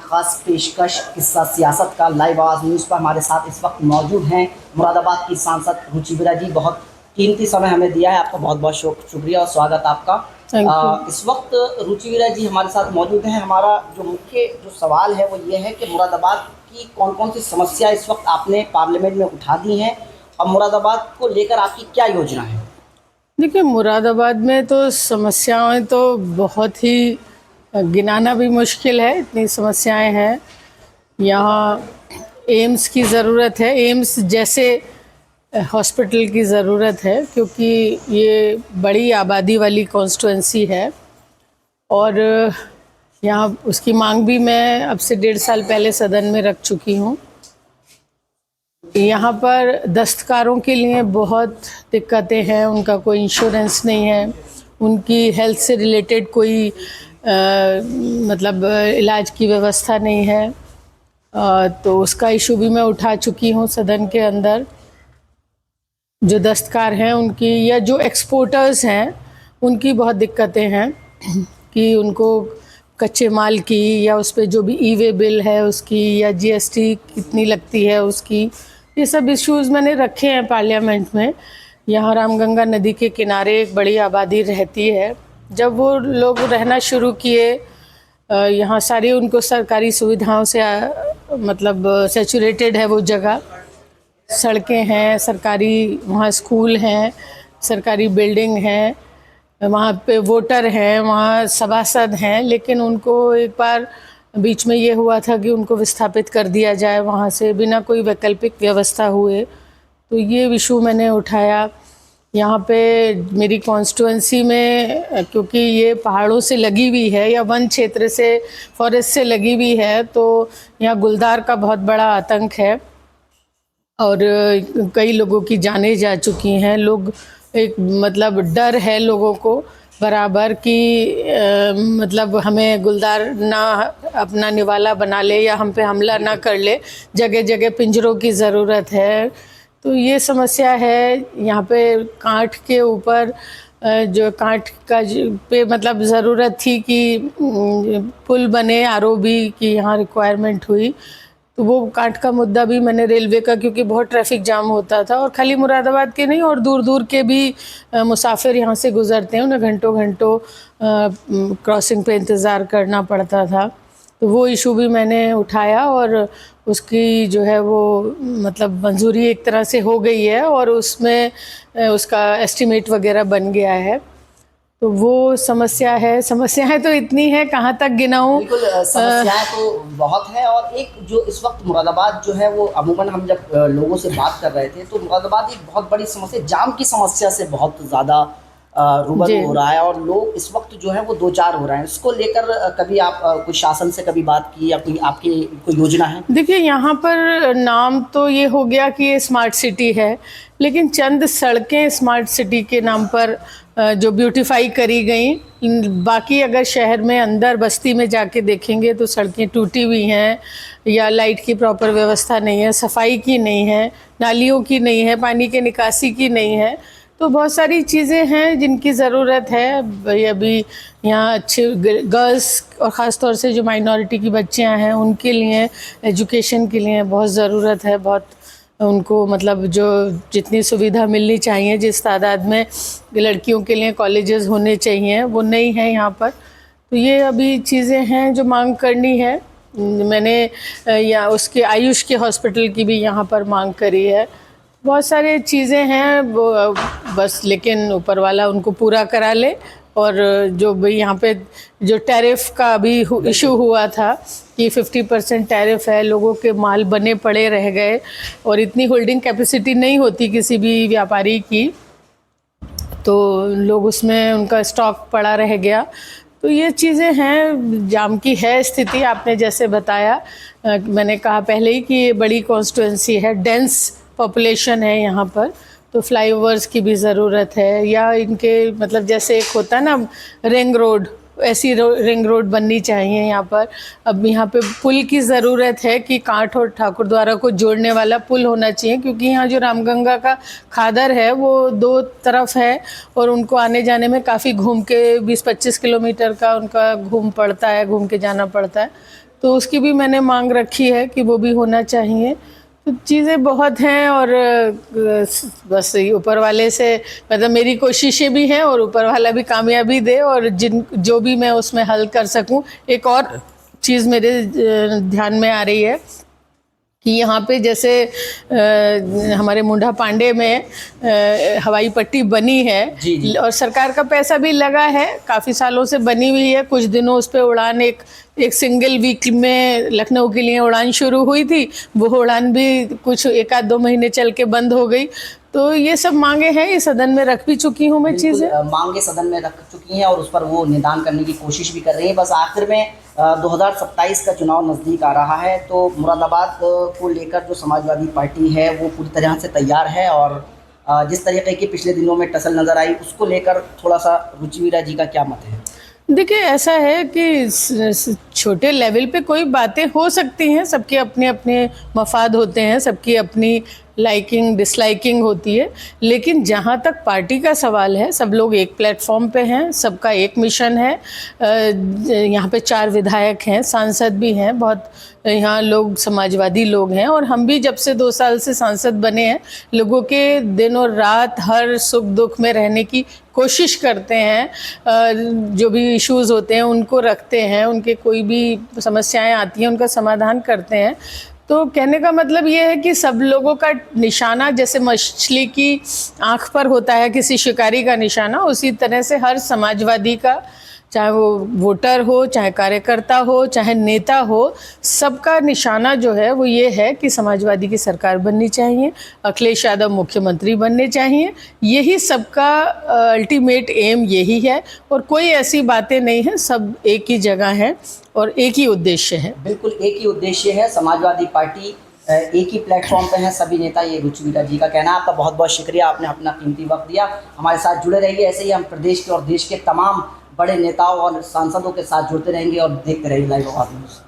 खास पेशकश किस्सा सियासत का लाइव आवाज़ न्यूज़ पर हमारे साथ इस वक्त मौजूद हैं मुरादाबाद की सांसद रुचि वीरा जी। बहुत कीमती समय हमें दिया है, आपका बहुत बहुत शुक्रिया और स्वागत आपका। इस वक्त रुचि वीरा जी हमारे साथ मौजूद हैं। हमारा जो मुख्य सवाल है वो ये है कि मुरादाबाद की कौन कौन सी समस्या इस वक्त आपने पार्लियामेंट में उठा दी हैं और मुरादाबाद को लेकर आपकी क्या योजना है? देखिए, मुरादाबाद में तो समस्याएं तो बहुत ही गिनाना भी मुश्किल है, इतनी समस्याएं हैं। यहाँ एम्स की ज़रूरत है, एम्स जैसे हॉस्पिटल की ज़रूरत है, क्योंकि ये बड़ी आबादी वाली कॉन्स्टिट्यूंसी है और यहाँ उसकी मांग भी मैं अब से 1.5 साल पहले सदन में रख चुकी हूँ। यहाँ पर दस्तकारों के लिए बहुत दिक्कतें हैं, उनका कोई इंश्योरेंस नहीं है, उनकी हेल्थ से रिलेटेड कोई मतलब इलाज की व्यवस्था नहीं है। तो उसका इशू भी मैं उठा चुकी हूँ सदन के अंदर। जो दस्तकार हैं उनकी या जो एक्सपोर्टर्स हैं उनकी बहुत दिक्कतें हैं कि उनको कच्चे माल की या उस पर जो भी ई-वे बिल है उसकी या जीएसटी कितनी लगती है उसकी, ये सब इश्यूज़ मैंने रखे हैं पार्लियामेंट में। यहाँ रामगंगा नदी के किनारे एक बड़ी आबादी रहती है। जब वो लोग रहना शुरू किए, यहाँ सारी उनको सरकारी सुविधाओं से मतलब सैचुरेटेड है वो जगह, सड़कें हैं, सरकारी वहाँ स्कूल हैं, सरकारी बिल्डिंग हैं, वहाँ पे वोटर हैं, वहाँ सभासद हैं, लेकिन उनको एक बार बीच में ये हुआ था कि उनको विस्थापित कर दिया जाए वहाँ से बिना कोई वैकल्पिक व्यवस्था हुए। तो ये इशू मैंने उठाया। यहाँ पे मेरी कॉन्स्टिट्यूंसी में क्योंकि ये पहाड़ों से लगी हुई है या वन क्षेत्र से, फॉरेस्ट से लगी हुई है, तो यहाँ गुलदार का बहुत बड़ा आतंक है और कई लोगों की जानें जा चुकी हैं। लोग एक मतलब डर है लोगों को बराबर कि मतलब हमें गुलदार ना अपना निवाला बना ले या हम पे हमला ना कर ले, जगह जगह पिंजरों की ज़रूरत है। तो ये समस्या है। यहाँ पे काठ के ऊपर जो काठ का पे मतलब ज़रूरत थी कि पुल बने, आरओबी की यहाँ रिक्वायरमेंट हुई, तो वो काठ का मुद्दा भी मैंने रेलवे का, क्योंकि बहुत ट्रैफिक जाम होता था और खाली मुरादाबाद के नहीं और दूर दूर के भी मुसाफिर यहाँ से गुज़रते हैं, उन्हें घंटों घंटों क्रॉसिंग पे इंतज़ार करना पड़ता था। तो वो इशू भी मैंने उठाया और उसकी जो है वो मतलब मंजूरी एक तरह से हो गई है और उसमें उसका एस्टीमेट वगैरह बन गया है। तो वो समस्या है। समस्याएं तो इतनी हैं, कहाँ तक गिनाऊं। बिल्कुल, समस्याएं तो बहुत है। और एक जो इस वक्त मुरादाबाद जो है वो अमूमन हम जब लोगों से बात कर रहे थे तो मुरादाबाद एक बहुत बड़ी समस्या, जाम की समस्या से बहुत ज़्यादा रूबरू हो रहा है और लोग इस वक्त जो है वो दो चार हो रहे हैं। इसको लेकर कभी आप कोई शासन से कभी बात की या कोई आपकी कोई योजना है? देखिए, यहाँ पर नाम तो ये हो गया कि ये स्मार्ट सिटी है, लेकिन चंद सड़कें स्मार्ट सिटी के नाम पर जो ब्यूटीफाई करी गई, बाकी अगर शहर में अंदर बस्ती में जाके देखेंगे तो सड़कें टूटी हुई हैं या लाइट की प्रॉपर व्यवस्था नहीं है, सफाई की नहीं है, नालियों की नहीं है, पानी के निकासी की नहीं है। तो बहुत सारी चीज़ें हैं जिनकी ज़रूरत है। अभी यहाँ अच्छे गर्ल्स और ख़ास तौर से जो माइनॉरिटी की बच्चियाँ हैं उनके लिए एजुकेशन के लिए बहुत ज़रूरत है। बहुत उनको मतलब जो जितनी सुविधा मिलनी चाहिए, जिस तादाद में लड़कियों के लिए कॉलेजेस होने चाहिए, वो नहीं है यहाँ पर। तो ये अभी चीज़ें हैं जो मांग करनी है। मैंने या उसके आयुष के हॉस्पिटल की भी यहाँ पर मांग करी है। बहुत सारी चीज़ें हैं वो बस, लेकिन ऊपर वाला उनको पूरा करा ले। और जो भाई यहाँ पे जो टैरिफ का अभी इशू हुआ था कि 50% टैरिफ है, लोगों के माल बने पड़े रह गए और इतनी होल्डिंग कैपेसिटी नहीं होती किसी भी व्यापारी की, तो लोग उसमें उनका स्टॉक पड़ा रह गया। तो ये चीज़ें हैं, जाम की है स्थिति। आपने जैसे बताया, मैंने कहा पहले ही कि ये बड़ी कॉन्स्टिट्यूंसी है, डेंस पॉपुलेशन है यहाँ पर, तो फ्लाईओवर्स की भी ज़रूरत है या इनके मतलब जैसे एक होता है ना रिंग रोड, ऐसी रिंग रोड बननी चाहिए यहाँ पर। अब यहाँ पे पुल की ज़रूरत है कि कांठ और ठाकुर द्वारा को जोड़ने वाला पुल होना चाहिए, क्योंकि यहाँ जो रामगंगा का खादर है वो दो तरफ है और उनको आने जाने में काफ़ी घूम के 20-25 किलोमीटर का उनका घूम पड़ता है, घूम के जाना पड़ता है। तो उसकी भी मैंने मांग रखी है कि वो भी होना चाहिए। तो चीज़ें बहुत हैं और बस ऊपर वाले से मतलब मेरी कोशिशें भी हैं और ऊपर वाला भी कामयाबी दे और जो भी मैं उसमें हल कर सकूं। एक और चीज़ मेरे ध्यान में आ रही है कि यहाँ पे जैसे हमारे मुंडा पांडे में हवाई पट्टी बनी है जी। और सरकार का पैसा भी लगा है, काफ़ी सालों से बनी हुई है। कुछ दिनों उस पर उड़ान एक सिंगल वीक में लखनऊ के लिए उड़ान शुरू हुई थी, वो उड़ान भी कुछ 1-2 महीने चल के बंद हो गई। तो ये सब मांगे हैं, ये सदन में रख भी चुकी हूँ मैं चीज़ें। मांगे सदन में रख चुकी हैं और उस पर वो निदान करने की कोशिश भी कर रही हैं। बस आखिर में 2027 का चुनाव नज़दीक आ रहा है, तो मुरादाबाद को लेकर जो समाजवादी पार्टी है वो पूरी तरह से तैयार है और जिस तरीके की पिछले दिनों में टसल नज़र आई उसको लेकर थोड़ा सा रुचि वीरा जी का क्या मत है? देखिए, ऐसा है कि छोटे लेवल पे कोई बातें हो सकती हैं, सबके अपने अपने मफाद होते हैं, सबकी अपनी लाइकिंग डिसलाइकिंग होती है, लेकिन जहाँ तक पार्टी का सवाल है सब लोग एक प्लेटफॉर्म पे हैं, सबका एक मिशन है। यहाँ पे 4 विधायक हैं, सांसद भी हैं, बहुत यहाँ लोग समाजवादी लोग हैं और हम भी जब से 2 साल से सांसद बने हैं लोगों के दिन और रात हर सुख दुख में रहने की कोशिश करते हैं। जो भी इश्यूज़ होते हैं उनको रखते हैं, उनके कोई भी समस्याएं आती हैं उनका समाधान करते हैं। तो कहने का मतलब ये है कि सब लोगों का निशाना जैसे मछली की आँख पर होता है किसी शिकारी का निशाना, उसी तरह से हर समाजवादी का, चाहे वो वोटर हो, चाहे कार्यकर्ता हो, चाहे नेता हो, सबका निशाना जो है वो ये है कि समाजवादी की सरकार बननी चाहिए, अखिलेश यादव मुख्यमंत्री बनने चाहिए। यही सबका अल्टीमेट एम यही है और कोई ऐसी बातें नहीं है, सब एक ही जगह है और एक ही उद्देश्य है। बिल्कुल एक ही उद्देश्य है, समाजवादी पार्टी एक ही प्लेटफॉर्म पे है सभी नेता, ये रुचि वीरा जी का कहना है। आपका बहुत बहुत शुक्रिया, आपने अपना कीमती वक्त दिया, हमारे साथ जुड़े रहिए। ऐसे ही हम प्रदेश के और देश के तमाम बड़े नेताओं और सांसदों के साथ जुड़ते रहेंगे और देखते रहिए लाइव आवाज़ न्यूज़।